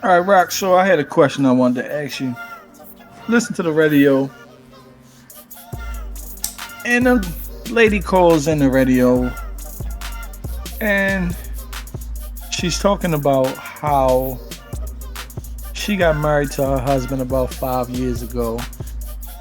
All right, Rock. So I had a question I wanted to ask you. Listen to the radio, and a lady calls in the radio, and she's talking about how she got married to her husband about 5 years ago.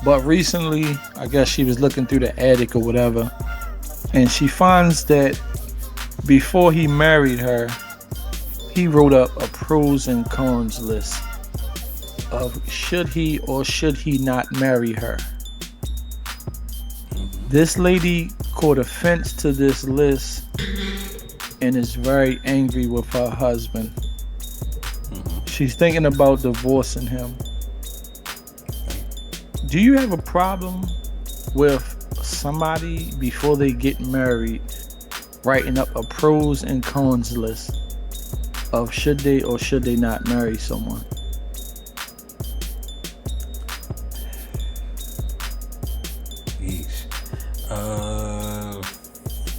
But recently, I guess she was looking through the attic or whatever, and she finds that before he married her, he wrote up a pros and cons list of should he or should he not marry her. This lady caught offense to this list and is very angry with her husband. She's thinking about divorcing him. Do you have a problem with somebody before they get married writing up a pros and cons list of should they or should they not marry someone? Yeesh.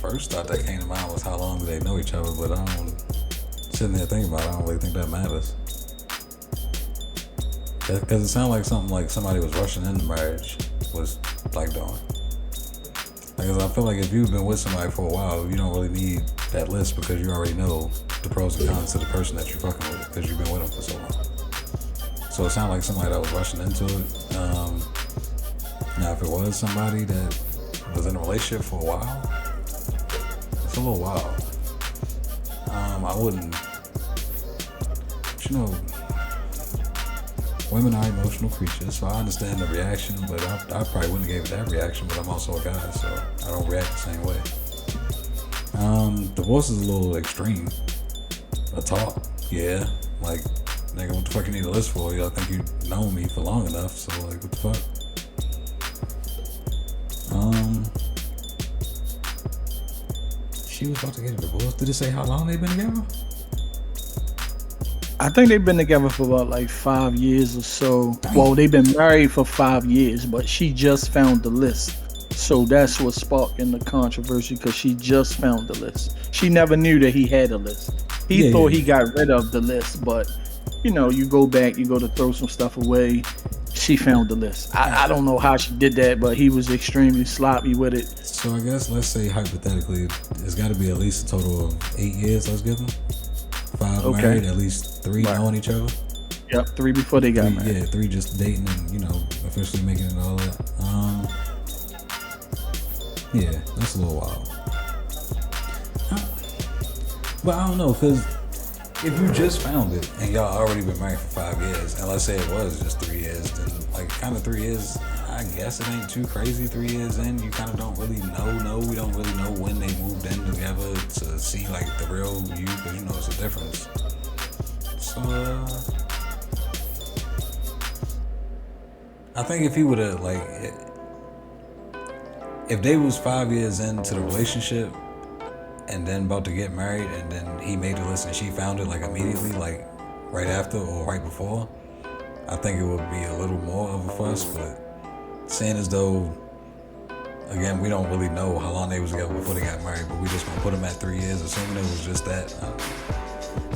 First thought that came to mind was how long do they know each other, but I don't. Sitting there thinking about it, I don't really think that matters. Because it sounds like something like somebody was rushing into marriage was like doing. Because I feel like if you've been with somebody for a while, you don't really need that list because you already know the pros and cons to the person that you're fucking with because you've been with them for so long. So it sounded like somebody that was rushing into it. Now, if it was somebody that was in a relationship for a while, it's a little wild. I wouldn't, you know, women are emotional creatures, so I understand the reaction, but I probably wouldn't have gave it that reaction, but I'm also a guy, so I don't react the same way. Divorce is a little extreme. A talk, yeah. Like, nigga, what the fuck you need a list for? Y'all think you know me for long enough, so like, what the fuck? She was about to get a divorce. Did it say how long they been together? I think they've been together for about like 5 years or so. Well, they've been married for 5 years, but she just found the list. So that's what sparked in the controversy because she just found the list. She never knew that he had a list. He thought he got rid of the list, but you know, you go back, you go to throw some stuff away. She found the list. I don't know how she did that, but he was extremely sloppy with it. So I guess let's say hypothetically, it's got to be at least a total of 8 years. Let's give them 5 married, at least 3 knowing each other. Yep, 3 before they got married. Yeah, 3 just dating and officially making it and all that. Yeah, that's a little wild. But I don't know, because if you just found it and y'all already been married for 5 years, and let's say it was just 3 years, then like kind of 3 years, I guess it ain't too crazy. 3 years in, you kind of don't really know. We don't really know when they moved in together to see like the real you, because it's a difference. So I think if he would have if they was 5 years into the relationship and then about to get married, and then he made a list and she found it like immediately, like right after or right before, I think it would be a little more of a fuss. But seeing as though, again, we don't really know how long they was together before they got married, but we just gonna put them at 3 years, assuming it was just that.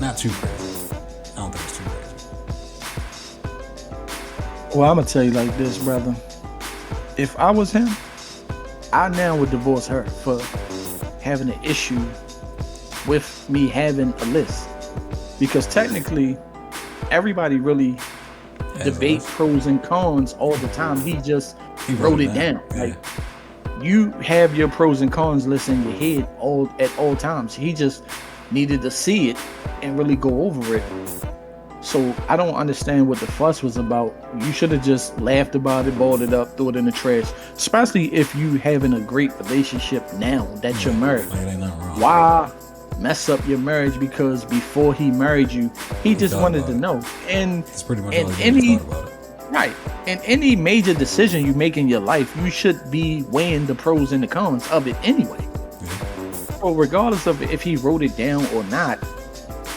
Not too crazy. I don't think it's too crazy. Well, I'm gonna tell you like this, brother. If I was him, I now would divorce her for having an issue with me having a list, because technically everybody really debate pros and cons all the time. He wrote it down. Yeah. Like, you have your pros and cons list in your head at all times. He just needed to see it and really go over it. So I don't understand what the fuss was about. You should have just laughed about it, balled it up, threw it in the trash. Especially if you having a great relationship now that you're married. Like, ain't nothing wrong. Why mess up your marriage because before he married you, he just wanted to know. And it's pretty much in all any about it. right, in any major decision you make in your life, you should be weighing the pros and the cons of it anyway. Yeah. So regardless of if he wrote it down or not,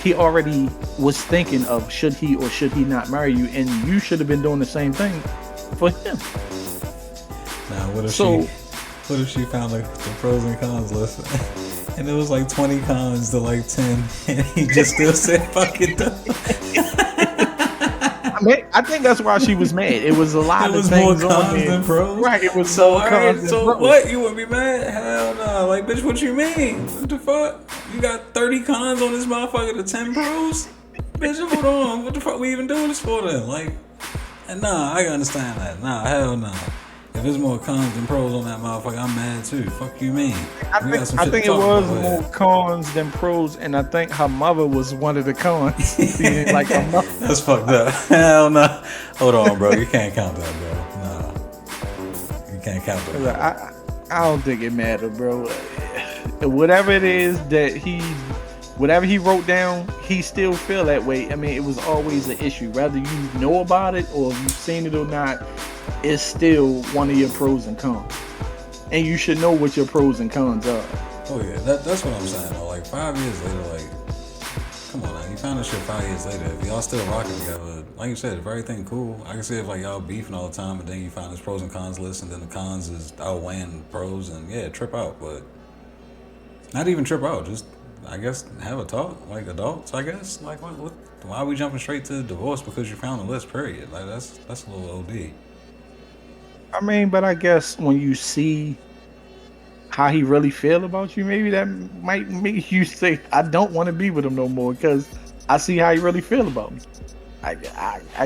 he already was thinking of should he or should he not marry you, and you should have been doing the same thing for him. Now, what if she found like the pros and cons list, and it was like 20 cons to like 10, and he just still said fuck it though? I think that's why she was mad. It was a lot It of was more things on cons there. than pros. Right, it was So more cons than so pros. what? You would be mad? Hell no! Like, bitch, what you mean? What the fuck? You got 30 cons on this motherfucker to 10 pros? Bitch, hold on. What the fuck we even doing this for then? Like, and nah, I can understand that. Nah, hell no. If there's more cons than pros on that motherfucker, I'm mad too. Fuck you mean? I think it was more cons than pros, and I think her mother was one of the cons. She didn't like her mother. That's fucked up. Hell no. Hold on, bro. You can't count that, bro. Nah. You can't count that. I don't think it mattered, bro. Whatever it is that whatever he wrote down, he still feel that way. I mean, it was always an issue. Whether you know about it or you've seen it or not, it's still one of your pros and cons. And you should know what your pros and cons are. Oh yeah, that's what I'm saying though. Like 5 years later, like, come on now, you found this shit 5 years later. If y'all still rocking together, like you said, if everything cool, I can see if like y'all beefing all the time and then you find this pros and cons list and then the cons is outweighing the pros and yeah, trip out, but not even trip out, just I guess have a talk like adults. I guess like what why are we jumping straight to divorce because you found a list? Period. Like that's a little OD. I mean, but I guess when you see how he really feel about you, maybe that might make you say, I don't want to be with him no more because I see how he really feel about me. I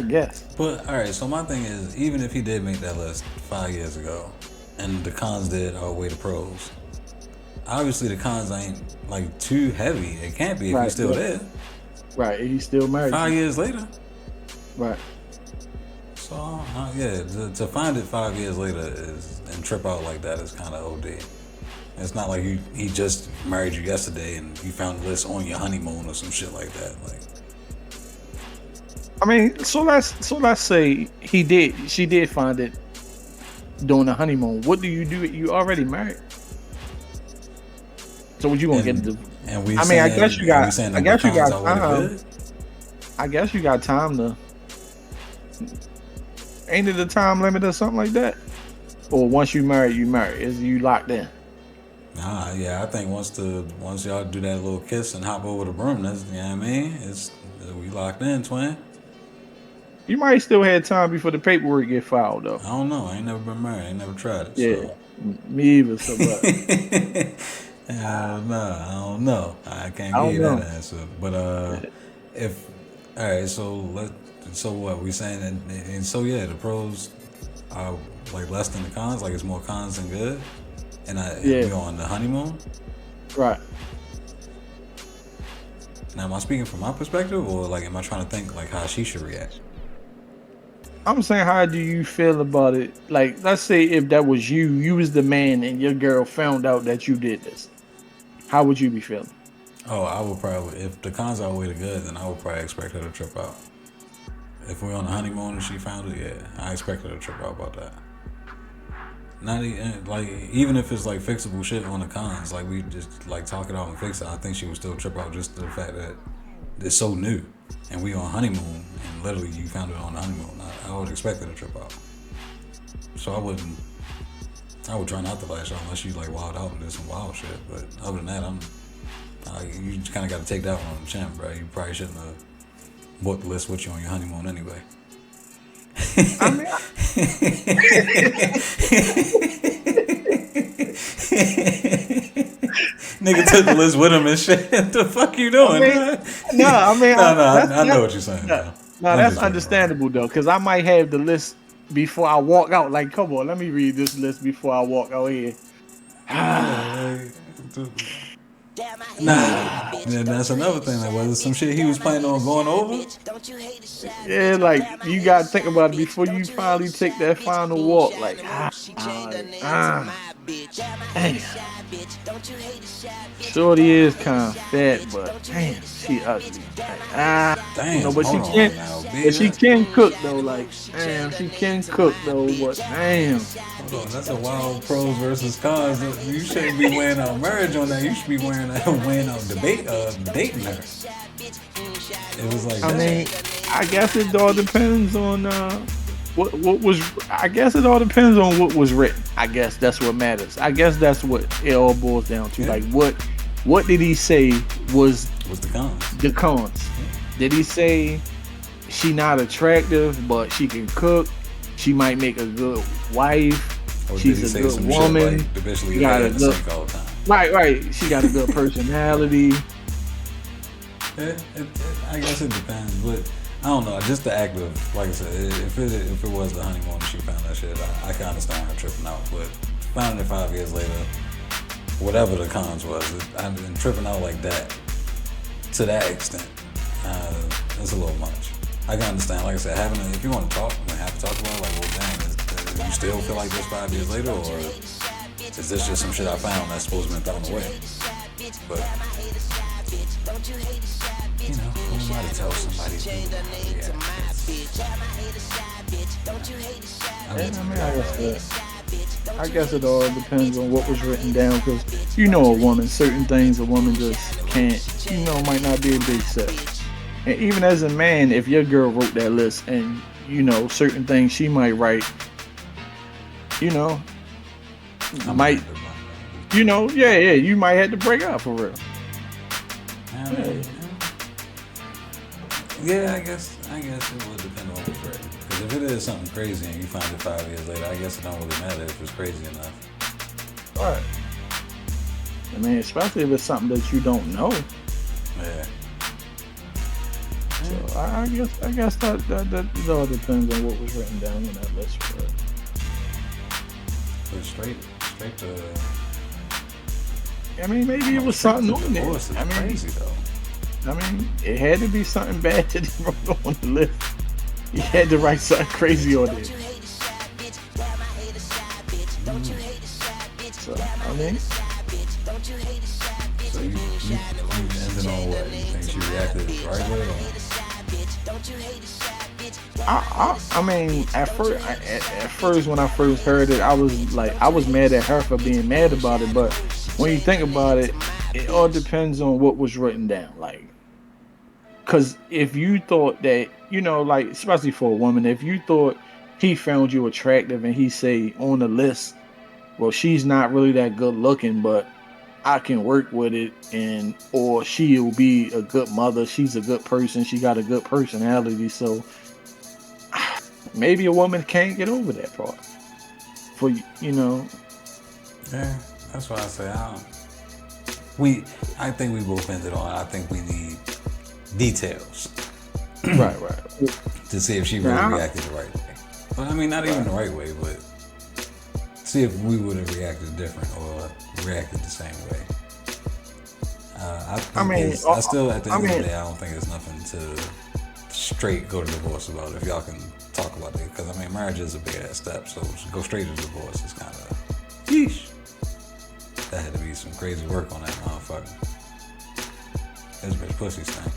guess. But all right, so my thing is, even if he did make that list 5 years ago, and the cons did outweigh the pros, obviously the cons ain't like too heavy. It can't be if he's still there. Right, he's still married. 5 years later. Right. So yeah, to find it 5 years later and trip out like that is kind of OD. It's not like he just married you yesterday and you found the list on your honeymoon or some shit like that. Like, I mean, so let's say she did find it during the honeymoon. What do? You already married. So what you gonna get into? And we. I mean, I guess you got time. Good? I guess you got time to. Ain't it a time limit or something like that? Or once you married, is you locked in? Nah, yeah, I think once y'all do that little kiss and hop over the broom, that's, you know what I mean? We locked in, twin. You might still have time before the paperwork get filed though. I don't know. I ain't never been married. I ain't never tried it. Yeah, so. Me either. So what? I don't know. I can't give you that answer. But if all right, so what we saying, and so yeah, the pros are like less than the cons, like it's more cons than good, and we on the honeymoon, right? Now, am I speaking from my perspective, or like am I trying to think like how she should react? I'm saying, how do you feel about it? Like, let's say if that was you was the man, and your girl found out that you did this. How would you be feeling? Oh, I would probably, if the cons outweigh the good, then I would probably expect her to trip out. If we're on the honeymoon and she found it, yeah, I expect her to trip out about that. Not even, like, even if it's like fixable shit on the cons, like we just like talk it out and fix it, I think she would still trip out just the fact that it's so new and we on honeymoon and literally you found it on the honeymoon. I would expect her to trip out. So I would try not to lash out unless you like wild out and do some wild shit. But other than that, you just kind of got to take that one on the chin, bro. You probably shouldn't have bought the list with you on your honeymoon anyway. I mean, nigga took the list with him and shit. What the fuck you doing? I know what you're saying. No, that's understandable though, because I might have the list before I walk out. Like, come on, let me read this list before I walk out here. Nah, that's another thing. Like, whether some shit he was planning on going over. Yeah, like you gotta think about it before you finally take that final walk. Like, Shorty is kind of fat, but damn, she ugly. Damn, but she can cook though. Like, damn, she can cook though. But damn, hold on, that's a wild pros versus cons. You shouldn't be weighing out marriage on that. You should be weighing out dating her. It was like, I mean, I guess it all depends on what was. I guess it all depends on what was written. I guess that's what matters. I guess that's what it all boils down to. Yeah. Like, what did he say was the cons? The cons. Yeah. Did he say she not attractive, but she can cook. She might make a good wife. Or did She's he a say good some woman. shit like the bitch leave got her a in the good- sink all the time? Right. She got a good personality. I guess it depends, but I don't know. Just the act of, like I said, if it was the honeymoon and she found that shit, I can understand her tripping out. But finding it 5 years later, whatever the cons was, I've been tripping out like that to that extent. It's a little much. I can understand, like I said, if you want to talk, we have to talk about it, like, well, dang, you still feel like this 5 years later, or is this just some shit I found that's supposed to be thrown away? But, you know, who am I to tell somebody I guess it all depends on what was written down, because you know a woman, certain things a woman just can't, might not be able to accept. And even as a man, if your girl wrote that list and, certain things she might write, might, you might have to break up for real. Yeah, I guess it would depend on what's written. Because if it is something crazy and you find it 5 years later, I guess it don't really matter if it's crazy enough. Right. I mean, especially if it's something that you don't know. Yeah. So I guess that it all depends on what was written down on that list. But straight to. I mean, maybe it was something on there. Divorce is crazy though. I mean, it had to be something bad that he wrote on the list. He had to write something crazy on there. So, I mean. So you ended on what? You think she reacted the right way? I mean, at first when I first heard it, I was mad at her for being mad about it. But when you think about it, it all depends on what was written down. Like, because if you thought that, like, especially for a woman, if you thought he found you attractive and he say on the list, well, she's not really that good looking, but I can work with it, or she'll be a good mother. She's a good person. She got a good personality. So maybe a woman can't get over that part. Yeah, that's why I say I think we both ended on. I think we need details. Right. To see if she really reacted the right way. But I mean, not even the right way, but see if we would have reacted different or reacted the same way. I still, at the end of the day, I don't think it's nothing to straight go to divorce about. If y'all can talk about that, because I mean, marriage is a big ass step, so to go straight to divorce is kind of yeesh. That had to be some crazy work on that motherfucker. This bitch pussy stank.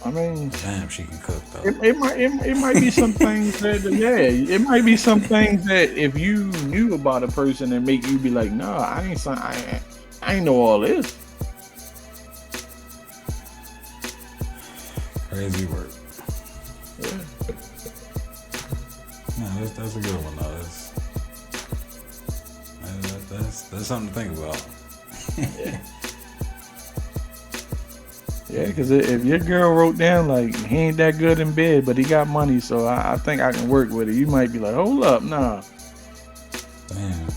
I mean, damn, she can cook though. It might be some things that it might be some things that if you knew about a person and make you be like, nah, I ain't know all this. Crazy work. Yeah. No, that's a good one though. That's something to think about. Yeah. Yeah, because if your girl wrote down like he ain't that good in bed, but he got money, so I think I can work with it. You might be like, hold up, nah. Damn.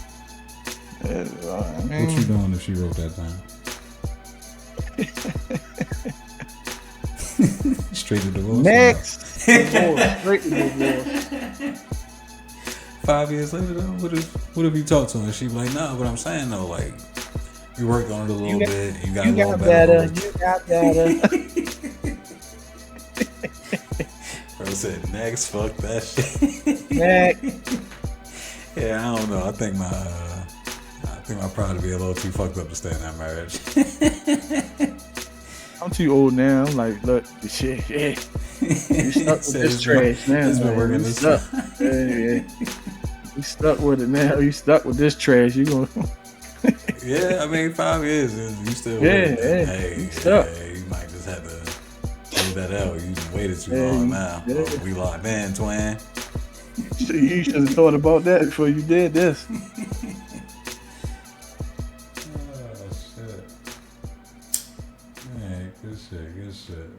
Yeah, what you doing if she wrote that down? Straight to divorce. Next. Straight to divorce. 5 years later, though, what if you talk to her and she be like, nah, but I'm saying though, like, you worked on it a little bit. You got a little better. You got better. Bro said, next, fuck that shit. Next. Yeah, I don't know. I think my pride would be a little too fucked up to stay in that marriage. I'm too old now. I'm like, look, shit, yeah. You stuck with this trash now. It's been working this time. Yeah. You stuck with it now. You stuck with this trash. You gonna... Yeah, I mean, 5 years, you still hey, you might just have to hold that out. You waited too long now. Yeah. Oh, we locked in, twin. You should have thought about that before you did this. Oh, shit. Hey, good shit.